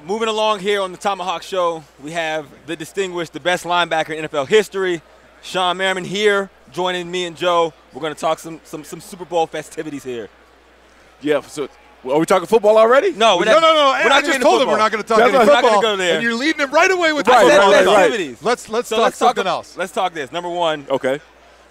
moving along here on the ThomaHawk Show, we have the distinguished, the best linebacker in NFL history, Shawne Merriman here, joining me and Joe. We're going to talk some Super Bowl festivities here. Yeah, so are we talking football already? No, no. I just told him we're not going to talk any football. We're not going to go there. And you're leading him right away with festivities. Let's talk something else. Let's talk this. Number one. Okay.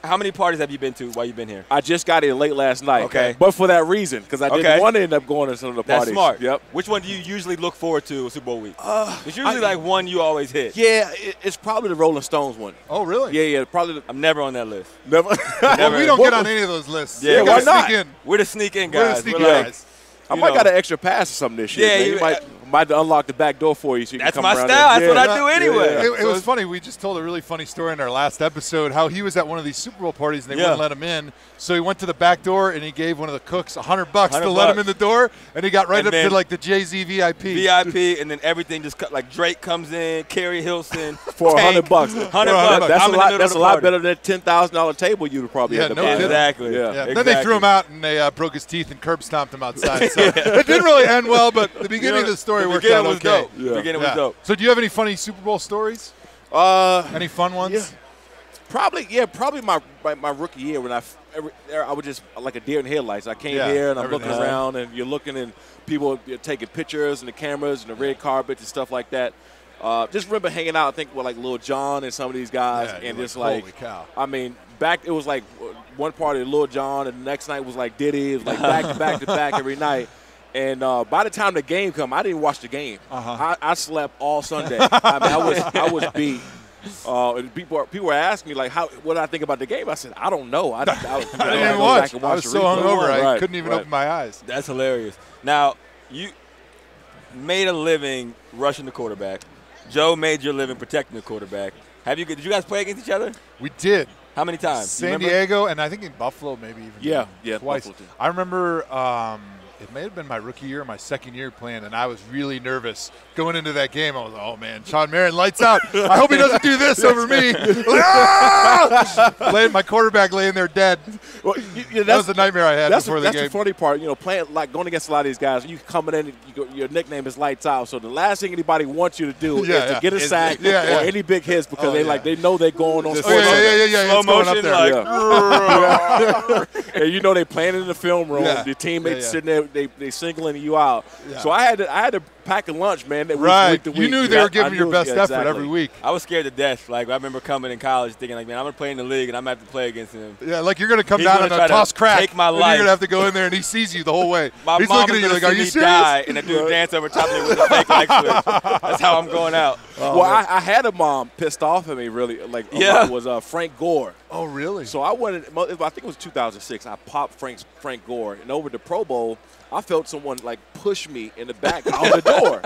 How many parties have you been to while you've been here? I just got here late last night. Okay. But for that reason, because I didn't want to end up going to some of the parties. That's smart. Yep. Which one do you usually look forward to Super Bowl week? It's usually like one you always hit. Yeah, it's probably the Rolling Stones one. Oh, really? Yeah, probably. I'm never on that list. Never. Well, we don't get on any of those lists. Yeah, why not? We're the sneak in guys. We're the sneak in guys. I might got an extra pass or something this year. Yeah, you might unlock the back door for you. So you that's can my come style. around That's what I do anyway. It was funny. We just told a really funny story in our last episode how he was at one of these Super Bowl parties and they wouldn't let him in. So he went to the back door and he gave one of the cooks $100 to let him in the door, and he got right up to like the Jay-Z VIP. VIP, and then everything just cut. Like Drake comes in, Kerry Hilson for $100. $100. That's a lot better than that $10,000 table you'd probably have to pay. Exactly. Yeah. Exactly. Then they threw him out and they broke his teeth and curb stomped him outside. So it didn't really end well, but the beginning of the story worked out okay. The beginning was dope. So do you have any funny Super Bowl stories? Any fun ones? Yeah. Probably my rookie year when I was just like a deer in headlights. I came here and I'm looking around and you're looking and people are taking pictures and the cameras and the red carpet and stuff like that. Just remember hanging out, I think, with like Lil Jon and some of these guys, and just like, holy cow. I mean, back it was like one party Lil Jon, and the next night was like Diddy. It was like back to back every night. And by the time the game come, I didn't watch the game. I slept all Sunday. I mean, I was beat. And people were asking me like, what did I think about the game? I said, I don't know. I didn't watch. I was so hungover, I couldn't even open my eyes. That's hilarious. Now, you made a living rushing the quarterback. Joe made your living protecting the quarterback. Did you guys play against each other? We did. How many times? San Diego, and I think in Buffalo maybe even. Yeah, twice. Buffalo too. I remember it may have been my rookie year or my second year playing, and I was really nervous going into that game. I was like, oh, man, Shawne Merriman, lights out. I hope he doesn't do this over me. My quarterback laying there dead. Well, that was the nightmare I had before the game. That's the funny part. Playing like going against a lot of these guys, you coming in, your nickname is lights out. So the last thing anybody wants you to do is to get a sack or any big hits because they know they're going on slow motion. And they playing in the film room. The teammates sitting there. They singling you out. So I had to pack a lunch, man. Right. You knew they were giving your best effort every week. I was scared to death. Like I remember coming in college thinking like, man, I'm gonna play in the league and I'm gonna have to play against him. Yeah, like you're gonna come down and toss crack. Take my life. You're gonna have to go in there and he sees you the whole way. He's looking at you like, are you serious? Die and I do a dance over top of me with a fake light switch. That's how I'm going out. Well, I had a mom pissed off at me really. Like was Frank Gore. Oh, really? So I think it was 2006. I popped Frank Gore, and over the Pro Bowl, I felt someone like push me in the back out the door.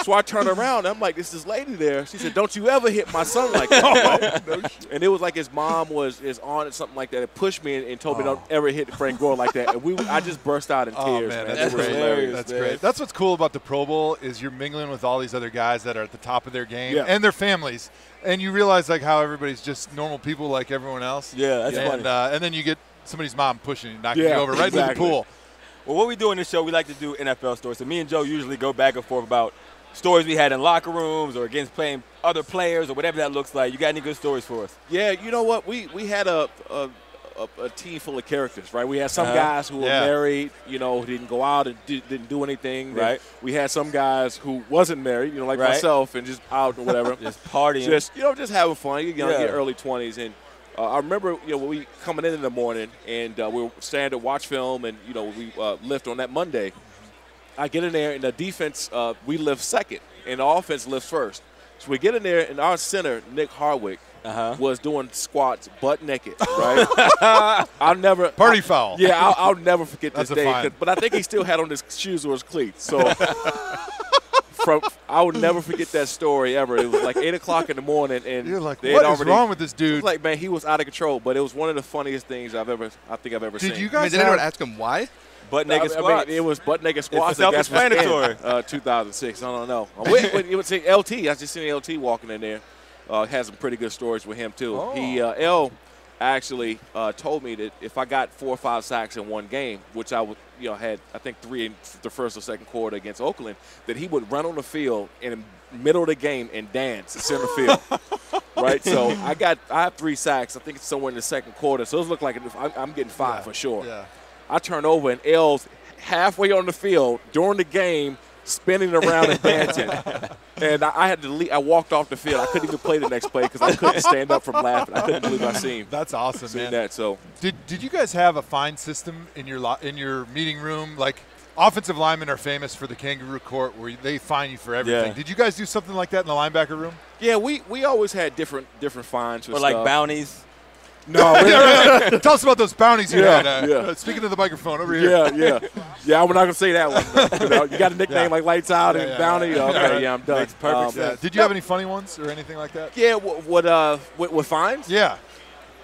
So I turned around, and I'm like, this lady there. She said, don't you ever hit my son like that. And it was like his mom is on it, something like that. It pushed me and told me don't ever hit Frank Gore like that. And I just burst out in tears, man. That's great. Hilarious. That's great. That's what's cool about the Pro Bowl is you're mingling with all these other guys that are at the top of their game and their families. And you realize like how everybody's just normal people like everyone else. Yeah, that's funny. And then you get somebody's mom pushing you, knocking you over right into the pool. Well, what we do in this show, we like to do NFL stories. So me and Joe usually go back and forth about stories we had in locker rooms or against playing other players or whatever that looks like. You got any good stories for us? Yeah, you know what? We had a team full of characters, right? We had some guys who were married, who didn't go out and didn't do anything. Right. We had some guys who wasn't married, like myself, and just out or whatever. Just partying. Just having fun. Your early 20s. And I remember, when we coming in the morning and we were staying to watch film and, we lift on that Monday. I get in there, and the defense, we lift second, and the offense lifts first. So we get in there, and our center, Nick Hardwick, was doing squats butt naked, right? I'll never – Party foul. Yeah, I'll never forget this day. Fine. But I think he still had on his shoes or his cleats. So I would never forget that story ever. It was like 8 o'clock in the morning, and you're like, what is wrong with this dude? It was like, man, he was out of control. But it was one of the funniest things I think I've ever seen. Did you guys did anyone ask him why? Butt naked squats. It was butt naked squats. It's self-explanatory. 2006. I don't know. You would say LT. I just seen LT walking in there. Had some pretty good stories with him too. Oh. He L actually told me that if I got 4 or 5 sacks in one game, which I would, had I think 3 in the first or second quarter against Oakland, that he would run on the field in the middle of the game and dance in center field. Right, so I have 3 sacks. I think it's somewhere in the second quarter. So it looked like I'm getting 5 for sure. Yeah. I turn over and L's halfway on the field during the game, spinning around and dancing. And I had to leave. I walked off the field. I couldn't even play the next play because I couldn't stand up from laughing. I couldn't believe I seen. That's awesome, man. That, so did you guys have a fine system in your meeting room? Like, offensive linemen are famous for the kangaroo court where they fine you for everything. Yeah. Did you guys do something like that in the linebacker room? Yeah, we always had different fines for Or stuff. like bounties. No. Tell us about those bounties you had. Yeah. Speaking of the microphone over here. Yeah, we're not going to say that one. You got a nickname like Lights Out and Bounty? Okay, I'm done. Makes perfect sense. Did you have any funny ones or anything like that? Yeah, what fines? Yeah.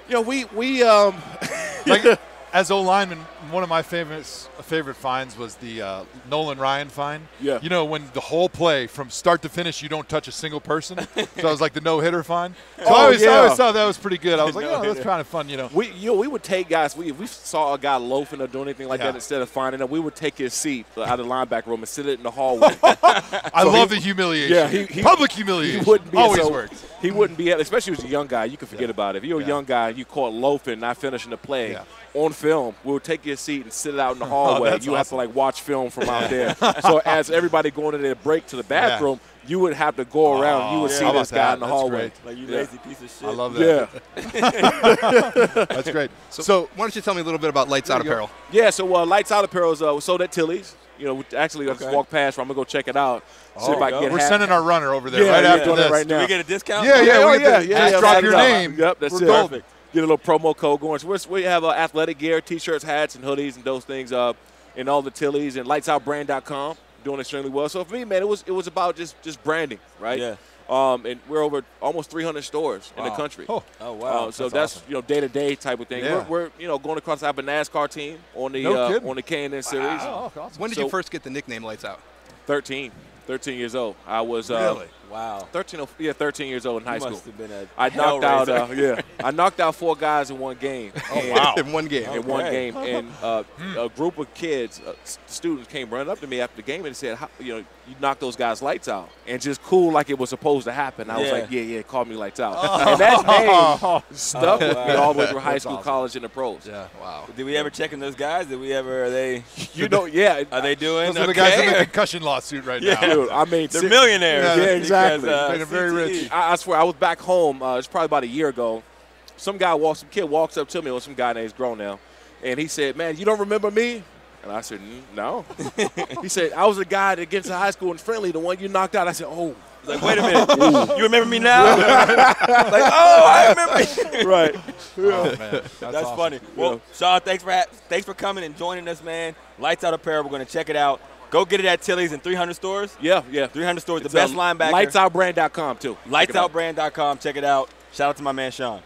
We Like, as O-lineman, one of my favorite fines was the Nolan Ryan fine. Yeah. When the whole play from start to finish, you don't touch a single person. So it was like the no-hitter fine. So I always thought that was pretty good. I was like, that's kind of fun, We would take guys. We saw a guy loafing or doing anything like that, instead of finding him, we would take his seat out of the linebacker room and sit it in the hallway. I love the humiliation. Yeah, public humiliation. He wouldn't be always works. He wouldn't be, especially as a young guy. You can forget about it. If you're a young guy and you caught loafing, not finishing the play. Yeah. On film, we would take your seat and sit it out in the hallway. You have to watch film from out there. So as everybody going to their break to the bathroom, you would have to go around. You would see this guy in the hallway. Like, you lazy piece of shit. I love that. Yeah. That's great. So why don't you tell me a little bit about Lights Out Apparel? Yeah, so Lights Out Apparel is sold at Tilly's. Actually, I just walked past. I'm going to go check it out. See if I can get We're sending our runner over there after this. right now. Do we get a discount? Yeah. Just drop your name. Yep, that's We're it. golden. Get a little promo code going. So we have athletic gear, T-shirts, hats, and hoodies, and those things in all the Tilly's and lightsoutbrand.com, doing extremely well. So for me, man, it was about just branding, right? Yeah. And we're over almost 300 stores in the country. Oh wow. So that's awesome. day-to-day type of thing. Yeah. We're going across. I have a NASCAR team on the K&N series. Oh, awesome. When did you first get the nickname Lights Out? 13 years old. I was really? Wow. 13 years old in high school. Must have been I knocked out 4 guys in one game. wow. In one game. In one game, and a group of kids, students, came running up to me after the game and said, you knocked those guys' lights out, and just cool like it was supposed to happen. I was like, yeah, call me Lights Out, and that name stuck with me all the way through high school, college, and the pros. Yeah, wow. Did we ever check in those guys? Are they? Are they doing? Those are the guys in the concussion lawsuit right now. Dude, I mean, they're millionaires. Yeah, exactly. They're very rich. I swear, I was back home. It's probably about a year ago. Some kid walks up to me, or some guy named grown now, and he said, "Man, you don't remember me?" And I said, "No." He said, "I was the guy that gets to high school in Friendly, the one you knocked out." I said, "Oh." Like, wait a minute. You remember me now? I remember you. Right. Oh, man. That's awesome. Funny. Well, Shawne, thanks for coming and joining us, man. Lights Out Apparel. We're going to check it out. Go get it at Tilly's in 300 stores. Yeah. 300 stores. The best linebacker. Lightsoutbrand.com, too. Lightsoutbrand.com. Check it out. Shout out to my man, Shawne.